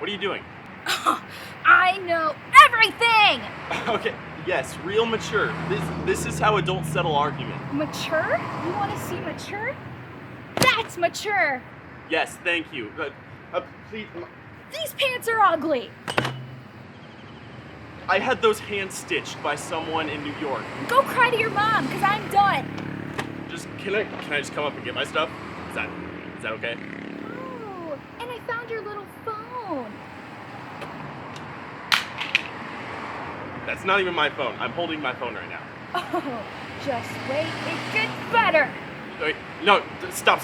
What are you doing? I know everything! Okay, yes, real mature. This is how adults settle arguments. Mature? You want to see mature? That's mature! Yes, thank you. Please. These pants are ugly! I had those hand stitched by someone in New York. Go cry to your mom, because I'm done. Can I just come up and get my stuff? Is that okay? Oh, and I found your little phone. That's not even my phone. I'm holding my phone right now. Oh, just wait, it gets better. Wait, no, stop.